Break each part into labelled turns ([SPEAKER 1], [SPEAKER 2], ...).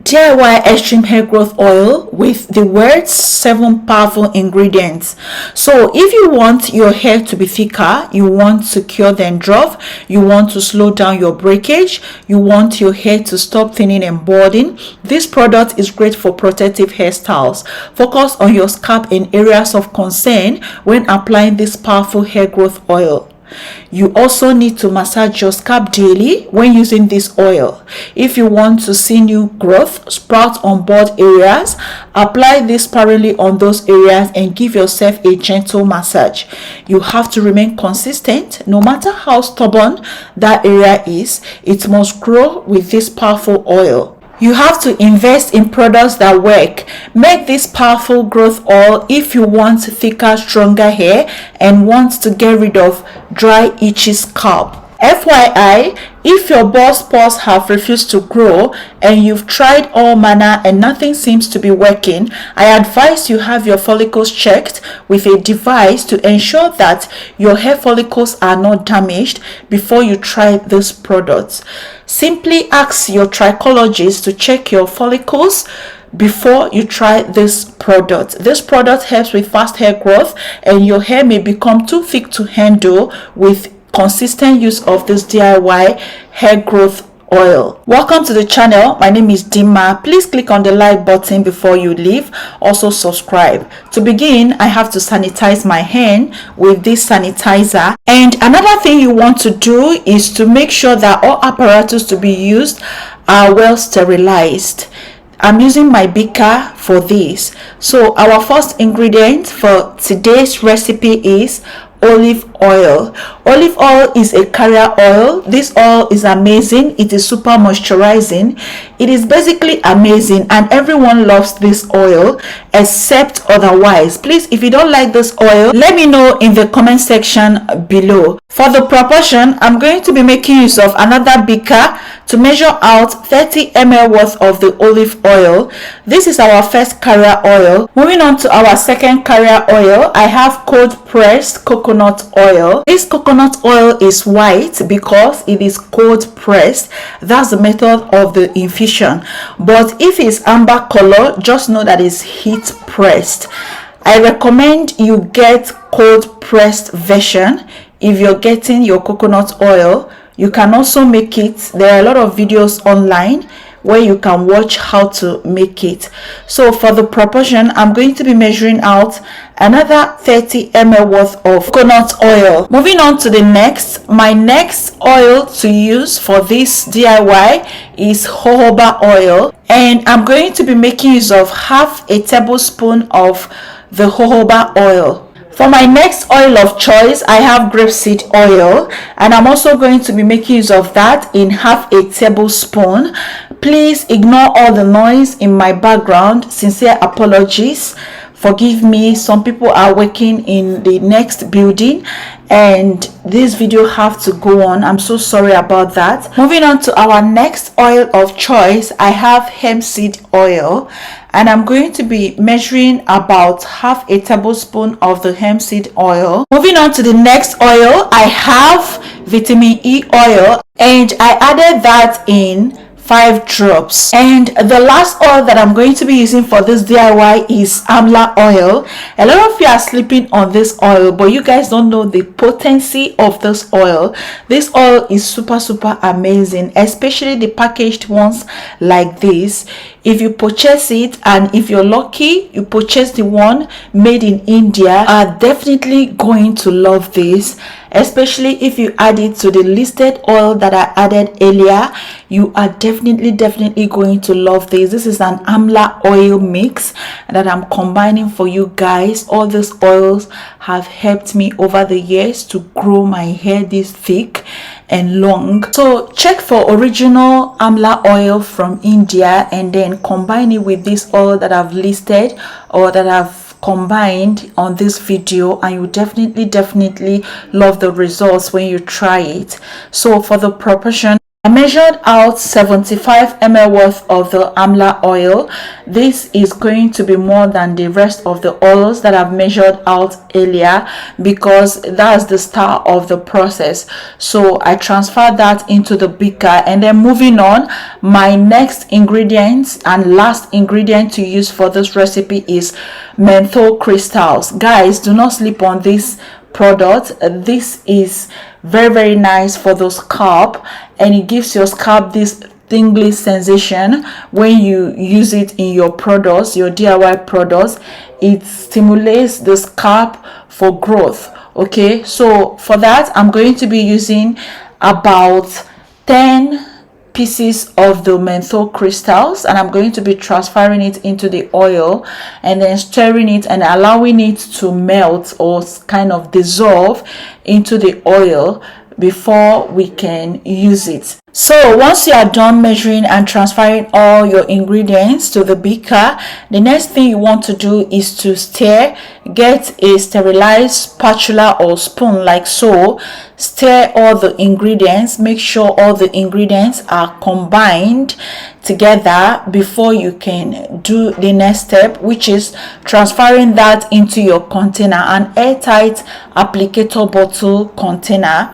[SPEAKER 1] DIY extreme hair growth oil with the words 7 powerful ingredients. So if you want your hair to be thicker, you want to cure dandruff, you want to slow down your breakage, you want your hair to stop thinning and balding, this product is great for protective hairstyles. Focus on your scalp and areas of concern when applying this powerful hair growth oil. You also need to massage your scalp daily when using this oil. If you want to see new growth sprout on bald areas, apply this sparingly on those areas and give yourself a gentle massage. You have to remain consistent. No matter how stubborn that area is, it must grow with this powerful oil. You have to invest in products that work. Make this powerful growth oil if you want thicker, stronger hair and want to get rid of dry, itchy scalp. FYI, if your bald spots have refused to grow and you've tried all manner and nothing seems to be working, I advise you have your follicles checked with a device to ensure that your hair follicles are not damaged before you try this product. Simply ask your trichologist to check your follicles before you try this product. This product helps with fast hair growth and your hair may become too thick to handle with consistent use of this DIY hair growth oil. Welcome to the channel. My name is Dima. Please click on the like button before you leave. Also subscribe. To begin, I have to sanitize my hand with this sanitizer. And another thing you want to do is to make sure that all apparatus to be used are well sterilized. I'm using my beaker for this. So our first ingredient for today's recipe is olive oil. Olive oil is a carrier oil. This oil is amazing. It is super moisturizing. It is basically amazing and everyone loves this oil except otherwise. Please, if you don't like this oil, let me know in the comment section below. For the proportion, I'm going to be making use of another beaker to measure out 30 ml worth of the olive oil. This is our first carrier oil. Moving on to our second carrier oil, I have cold pressed coconut oil. This coconut oil is white because it is cold pressed. That's the method of the infusion. But if it's amber color, just know that it's heat pressed. I recommend you get cold pressed version if you're getting your coconut oil. You can also make it. There are a lot of videos online where you can watch how to make it. So for the proportion, I'm going to be measuring out another 30 ml worth of coconut oil. Moving on to the next, my next oil to use for this DIY is jojoba oil, and I'm going to be making use of half a tablespoon of the jojoba oil. For my next oil of choice, I have grapeseed oil, and I'm also going to be making use of that in half a tablespoon. Please ignore all the noise in my background. Sincere apologies. Forgive me. Some people are working in the next building and this video have to go on. I'm so sorry about that. Moving on to our next oil of choice, I have hempseed oil, and I'm going to be measuring about half a tablespoon of the hempseed oil. Moving on to the next oil, I have vitamin E oil, and I added that in 5 drops. And the last oil that I'm going to be using for this DIY is amla oil. A lot of you are sleeping on this oil, but you guys don't know the potency of this oil. This oil is super amazing, especially the packaged ones like this. If you purchase it, and if you're lucky you purchase the one made in India, are definitely going to love this, especially if you add it to the listed oil that I added earlier. You are definitely going to love this. This is an amla oil mix that I'm combining for you guys. All these oils have helped me over the years to grow my hair this thick and long. So check for original amla oil from India and then combine it with this oil that I've listed or that I've combined on this video, and you definitely love the results when you try it. So for the proportion, I measured out 75 ml worth of the amla oil. This is going to be more than the rest of the oils that I've measured out earlier, because that's the start of the process. So I transferred that into the beaker, and then moving on, my next ingredient and last ingredient to use for this recipe is menthol crystals. Guys, do not sleep on this product. This is very nice for the scalp, and it gives your scalp this tingly sensation when you use it in your products, your DIY products. It stimulates the scalp for growth. Okay, so for that I'm going to be using about 10 pieces of the menthol crystals, and I'm going to be transferring it into the oil and then stirring it and allowing it to melt or kind of dissolve into the oil before we can use it. So once you are done measuring and transferring all your ingredients to the beaker, the next thing you want to do is to stir. Get a sterilized spatula or spoon like so. Stir all the ingredients. Make sure all the ingredients are combined together before you can do the next step, which is transferring that into your container, an airtight applicator bottle container.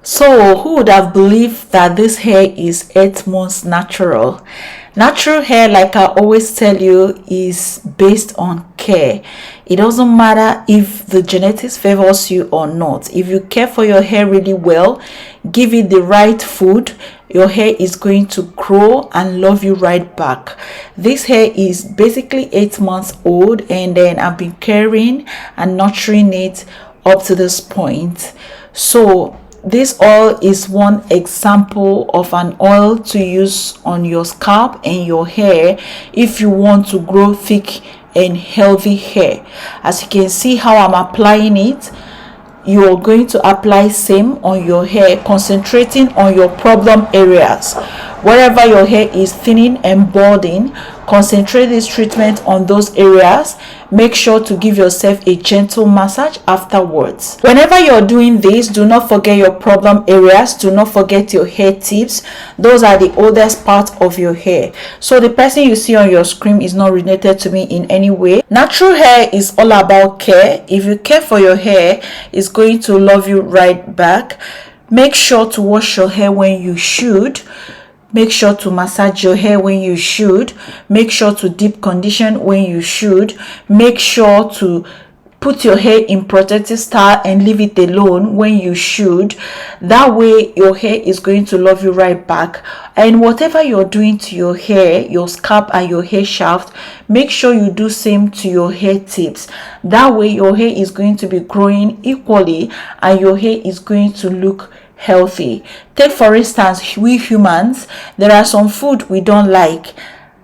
[SPEAKER 1] So who would have believed that this hair is 8 months natural? Natural hair, like I always tell you, is based on care. It doesn't matter if the genetics favors you or not. If you care for your hair really well, give it the right food, your hair is going to grow and love you right back. This hair is basically 8 months old, and then I've been caring and nurturing it up to this point. So this oil is one example of an oil to use on your scalp and your hair if you want to grow thick and healthy hair. As you can see how I'm applying it, you are going to apply same on your hair, concentrating on your problem areas. Wherever your hair is thinning and balding, concentrate this treatment on those areas. Make sure to give yourself a gentle massage afterwards. Whenever you're doing this, do not forget your problem areas. Do not forget your hair tips. Those are the oldest part of your hair. So the person you see on your screen is not related to me in any way. Natural hair is all about care. If you care for your hair, it's going to love you right back. Make sure to wash your hair when you should. Make sure to massage your hair when you should. Make sure to deep condition when you should. Make sure to put your hair in protective style and leave it alone when you should. That way your hair is going to love you right back. And whatever you're doing to your hair, your scalp and your hair shaft, make sure you do same to your hair tips. That way your hair is going to be growing equally and your hair is going to look healthy. Take for instance, we humans, there are some food we don't like.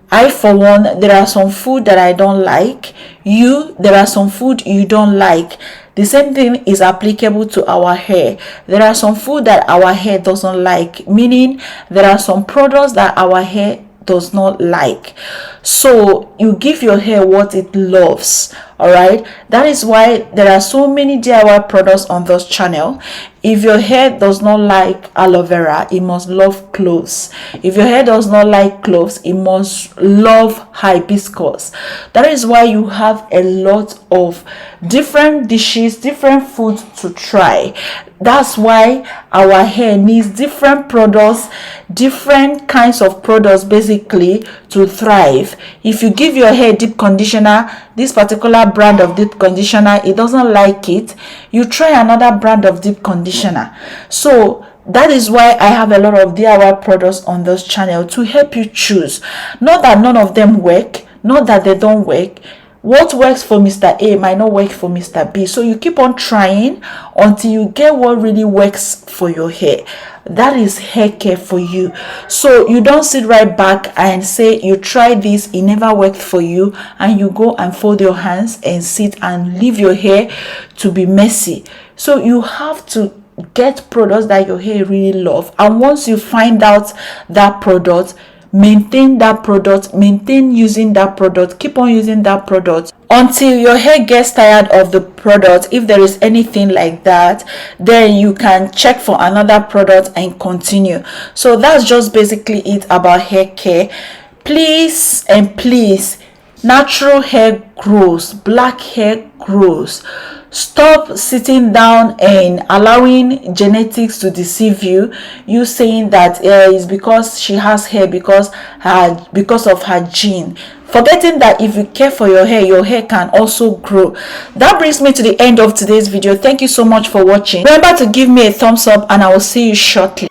[SPEAKER 1] I for one, there are some food that I don't like. There are some food you don't like. The same thing is applicable to our hair. There are some food that our hair doesn't like, meaning there are some products that our hair does not like. So you give your hair what it loves. All right, that is why there are so many DIY products on this channel. If your hair does not like aloe vera, it must love cloves. If your hair does not like cloves, it must love hibiscus. That is why you have a lot of different dishes, different foods to try. That's why our hair needs different products, different kinds of products basically to thrive. If you give your hair deep conditioner, this particular brand of deep conditioner, it doesn't like it, you try another brand of deep conditioner. So that is why I have a lot of DIY products on this channel to help you choose. Not that none of them work, not that they don't work. what works for Mr. A might not work for Mr. B. So you keep on trying until you get what really works for your hair. That is hair care for you. So you don't sit right back and say you try this, it never worked for you, and you go and fold your hands and sit and leave your hair to be messy. So you have to get products that your hair really love, and once you find out that product, maintain that product, maintain using that product, keep on using that product until your hair gets tired of the product. If there is anything like that, then you can check for another product and continue. So that's just basically it about hair care. Please and please, natural hair grows, black hair grows. Stop sitting down and allowing genetics to deceive you. You saying that it's because she has hair because of her gene, forgetting that if you care for your hair can also grow. That brings me to the end of today's video. Thank you so much for watching. Remember to give me a thumbs up, and I will see you shortly.